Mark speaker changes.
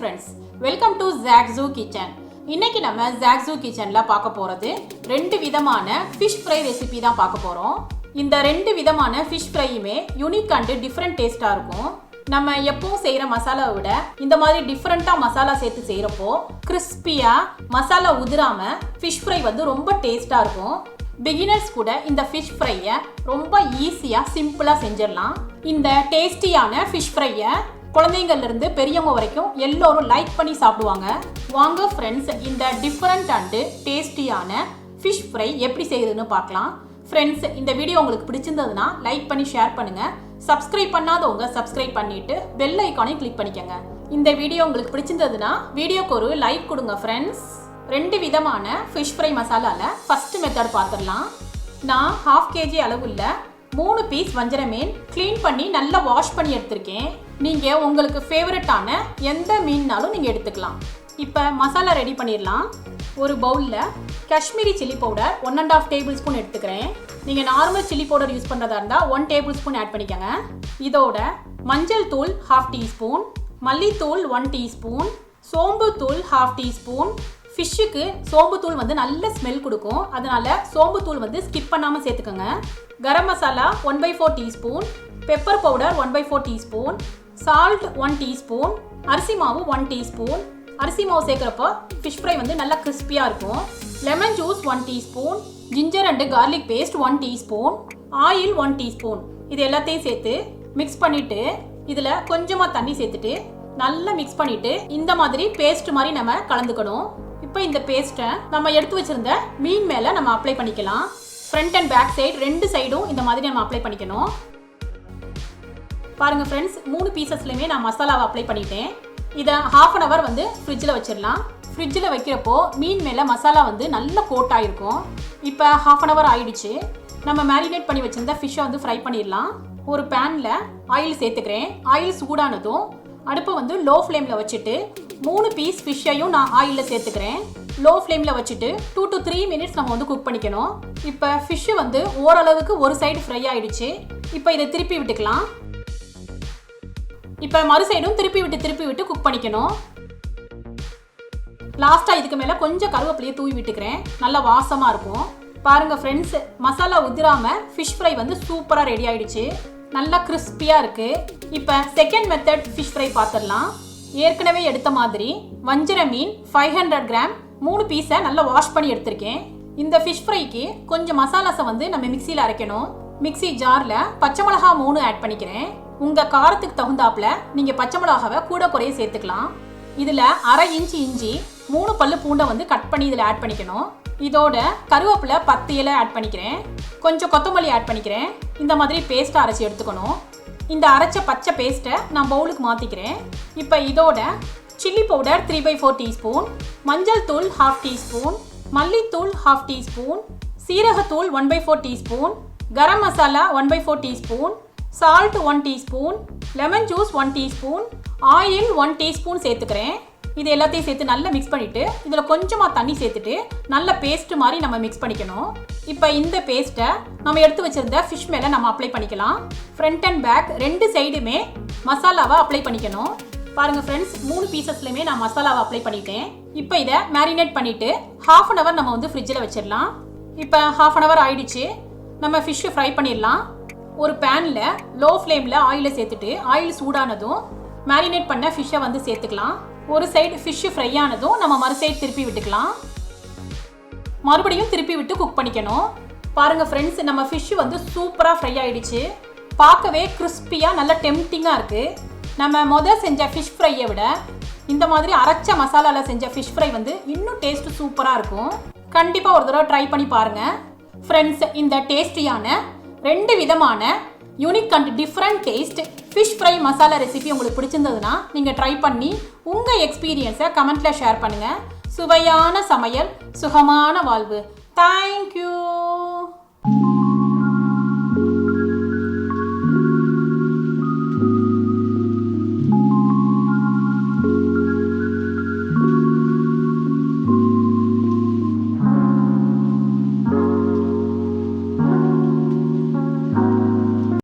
Speaker 1: friends, welcome to Zaag Zoog kitchen. இன்னைக்கு நம்ம Zaag Zoog kitchenல பார்க்க போறது ரெண்டு விதமான fish fry recipe தான் பார்க்க போறோம். இந்த ரெண்டு விதமான fish fryயுமே unique and different taste-ஆ இருக்கும். நம்ம எப்பவும் செய்யற மசாலாவை விட இந்த மாதிரி டிஃபரெண்டா மசாலா சேர்த்து செய்யறப்போ கிறிஸ்பியா மசாலா உதிராம fish fry வந்து ரொம்ப டேஸ்டா இருக்கும். பிகினர்ஸ் கூட இந்த fish fry-ய ரொம்ப ஈஸியா சிம்பிளா செஞ்சிடலாம். இந்த டேஸ்டியான fish fry-ய குழந்தைங்கள்ல இருந்து பெரியவங்க வரைக்கும் எல்லாரும் லைக் பண்ணி சாப்பிடுவாங்க. வாங்க ஃப்ரெண்ட்ஸ், இந்த டிஃபரெண்ட் அண்ட் டேஸ்டியான fish fry எப்படி செய்யறதுன்னு பார்க்கலாம். ஃப்ரெண்ட்ஸ், இந்த வீடியோ உங்களுக்கு பிடிச்சிருந்ததுன்னா லைக் பண்ணி ஷேர் பண்ணுங்க. சப்ஸ்கிரைப் பண்ணாதவங்க சப்ஸ்கிரைப் பண்ணிட்டு பெல் ஐகானை கிளிக் பண்ணிக்கங்க. இந்த வீடியோ உங்களுக்கு பிடிச்சிருந்ததுன்னா வீடியோக்கு ஒரு லைக் கொடுங்க ஃப்ரெண்ட்ஸ். ரெண்டு விதமான fish fry மசாலால ஃபர்ஸ்ட் மெத்தட் பார்த்துடலாம். நான் 1/2 kg அளவுள்ள 3 பீஸ் வஞ்சர மீன் க்ளீன் பண்ணி நல்லா வாஷ் பண்ணி எடுத்திருக்கேன். நீங்கள் உங்களுக்கு ஃபேவரட்டான எந்த மீன்னாலும் நீங்கள் எடுத்துக்கலாம். இப்போ மசாலா ரெடி பண்ணிடலாம். ஒரு பவுலில் Kashmiri chilli powder 1.5 table spoon எடுத்துக்கிறேன். நீங்கள் நார்மல் சில்லி பவுடர் யூஸ் பண்ணுறதா இருந்தால் 1 டேபிள் ஸ்பூன் ஆட் பண்ணிக்கோங்க. இதோட மஞ்சள் தூள் 1/2 டீஸ்பூன், மல்லித்தூள் 1 டீஸ்பூன், சோம்பு தூள் 1/2 டீஸ்பூன். ஃபிஷ்ஷுக்கு சோம்பு தூள் வந்து நல்ல ஸ்மெல் கொடுக்கும், அதனால சோம்பு தூள் வந்து ஸ்கிப் பண்ணாமல் சேர்த்துக்கோங்க. Garam masala 1/4 teaspoon, pepper powder 1/4 teaspoon, salt 1 teaspoon, அரிசி மாவு 1 டீஸ்பூன். அரிசி மாவு சேர்க்குறப்போ ஃபிஷ் ஃப்ரை வந்து நல்லா கிறிஸ்பியாக இருக்கும். Lemon juice 1 teaspoon, ginger and garlic paste 1 teaspoon, oil 1 teaspoon. இது எல்லாத்தையும் சேர்த்து மிக்ஸ் பண்ணிவிட்டு இதில் கொஞ்சமாக தண்ணி சேர்த்துட்டு நல்லா மிக்ஸ் பண்ணிவிட்டு இந்த மாதிரி பேஸ்ட் மாதிரி நம்ம கலந்துக்கணும். இப்போ இந்த பேஸ்ட்டை நம்ம எடுத்து வச்சிருந்த மீன் மேலே நம்ம அப்ளை பண்ணிக்கலாம். ஃப்ரண்ட் அண்ட் பேக் சைடு ரெண்டு சைடும் இந்த மாதிரி நம்ம அப்ளை பண்ணிக்கணும். பாருங்கள் ஃப்ரெண்ட்ஸ், 3 பீசஸ்லையுமே நான் மசாலாவை அப்ளை பண்ணிட்டேன். இதை 1/2 hour வந்து ஃப்ரிட்ஜில் வச்சிடலாம். ஃப்ரிட்ஜில் வைக்கிறப்போ மீன் மேலே மசாலா வந்து நல்ல கோட் ஆகிருக்கும். இப்போ 1/2 hour ஆயிடுச்சு. நம்ம மேரினேட் பண்ணி வச்சிருந்த ஃபிஷ்ஷை வந்து ஃப்ரை பண்ணிடலாம். ஒரு பேனில் ஆயில் சேர்த்துக்கிறேன். ஆயில் சூடானதும் அடுப்பை வந்து லோ ஃப்ளேமில் வச்சுட்டு 3 பீஸ் ஃபிஷ்ஷையும் நான் ஆயிலில் சேர்த்துக்கிறேன். லோ ஃப்ளேமில் வச்சுட்டு 2 to 3 minutes நம்ம வந்து குக் பண்ணிக்கணும். இப்போ ஃபிஷ்ஷு வந்து ஓரளவுக்கு ஒரு சைடு ஃப்ரை ஆகிடுச்சு. இப்போ இதை திருப்பி விட்டுக்கலாம். இப்போ மறு சைடும் திருப்பி விட்டு குக் பண்ணிக்கணும். லாஸ்ட்டாக இதுக்கு மேலே கொஞ்சம் கருவேப்பிலையை தூவி விட்டுக்கிறேன், நல்லா வாசமாக இருக்கும். பாருங்கள் ஃப்ரெண்ட்ஸ், மசாலா உதிராமல் ஃபிஷ் ஃப்ரை வந்து சூப்பராக ரெடி ஆகிடுச்சு, நல்லா கிறிஸ்பியாக இருக்குது. இப்போ செகண்ட் மெத்தட் ஃபிஷ் ஃப்ரை பார்த்துடலாம். ஏற்கனவே எடுத்த மாதிரி வஞ்சர மீன் 500 கிராம் 3 பீஸை நல்லா வாஷ் பண்ணி எடுத்திருக்கேன். இந்த ஃபிஷ் ஃப்ரைக்கு கொஞ்சம் மசாலாஸை வந்து நம்ம மிக்சியில் அரைக்கணும். மிக்சி ஜாரில் பச்சை மிளகா 3 ஆட் பண்ணிக்கிறேன். உங்கள் காரத்துக்கு தகுந்தாப்புல நீங்கள் பச்சை மிளகாவை கூட குறைய சேர்த்துக்கலாம். இதில் 1/2 இன்ச் இஞ்சி, 3 பல்லு பூண்டை வந்து கட் பண்ணி இதில் ஆட் பண்ணிக்கணும். இதோட கருவேப்பிலை 10 இலை ஆட் பண்ணிக்கிறேன். கொஞ்சம் கொத்தமல்லி ஆட் பண்ணிக்கிறேன். இந்த மாதிரி பேஸ்ட்டை அரைச்சி எடுத்துக்கணும். இந்த அரைச்ச பச்சை பேஸ்ட்டை நான் பவுலுக்கு மாற்றிக்கிறேன். இப்போ இதோட சில்லி பவுடர் 3/4 டீஸ்பூன், மஞ்சள் தூள் 1/2 டீஸ்பூன், மல்லித்தூள் 1/2 டீஸ்பூன், சீரகத்தூள் 1/4 teaspoon, garam masala 1/4 teaspoon, salt 1 teaspoon, lemon juice 1 teaspoon, oil 1 teaspoon சேர்த்துக்கிறேன். இது எல்லாத்தையும் சேர்த்து நல்லா மிக்ஸ் பண்ணிவிட்டு இதில் கொஞ்சமாக தண்ணி சேர்த்துட்டு நல்ல பேஸ்ட்டு மாதிரி நம்ம மிக்ஸ் பண்ணிக்கணும். இப்போ இந்த பேஸ்ட்டை நம்ம எடுத்து வச்சுருந்த ஃபிஷ் மேலே நம்ம அப்ளை பண்ணிக்கலாம். ஃப்ரண்ட் அண்ட் பேக் ரெண்டு சைடுமே மசாலாவை அப்ளை பண்ணிக்கணும். பாருங்கள் ஃப்ரெண்ட்ஸ், 3 பீசஸ்லையுமே நான் மசாலாவை அப்ளை பண்ணிட்டேன். இப்போ இதை மேரினேட் பண்ணிவிட்டு 1/2 hour நம்ம வந்து ஃப்ரிட்ஜில் வச்சிடலாம். இப்போ 1/2 hour ஆயிடுச்சு. நம்ம ஃபிஷ்ஷை ஃப்ரை பண்ணிடலாம். ஒரு பேனில் லோ ஃப்ளேமில் ஆயிலை சேர்த்துட்டு ஆயில் சூடானதும் மேரினேட் பண்ண ஃபிஷ்ஷை வந்து சேர்த்துக்கலாம். ஒரு சைடு ஃபிஷ்ஷு ஃப்ரை ஆனதும் நம்ம மறு சைடு திருப்பி விட்டுக்கலாம். மறுபடியும் திருப்பி விட்டு குக் பண்ணிக்கணும். பாருங்கள் ஃப்ரெண்ட்ஸ், நம்ம ஃபிஷ்ஷு வந்து சூப்பராக ஃப்ரை ஆகிடுச்சு. பார்க்கவே கிறிஸ்பியாக நல்ல டெம்ப்டிங்காக இருக்குது. நம்ம செஞ்ச ஃபிஷ் ஃப்ரையை விட இந்த மாதிரி அரைச்ச மசாலாவில் செஞ்ச ஃபிஷ் ஃப்ரை வந்து இன்னும் டேஸ்ட்டு சூப்பராக இருக்கும். கண்டிப்பாக ஒரு தடவை ட்ரை பண்ணி பாருங்கள் ஃப்ரெண்ட்ஸ். இந்த டேஸ்டியான ரெண்டு விதமான unique and different taste fish fry masala recipe உங்களுக்கு பிடிச்சிருந்ததுன்னா நீங்கள் ட்ரை பண்ணி உங்கள் எக்ஸ்பீரியன்ஸை கமெண்ட்டில் ஷேர் பண்ணுங்கள். சுவையான சமையல், சுகமான வாழ்வு. தேங்க்யூ.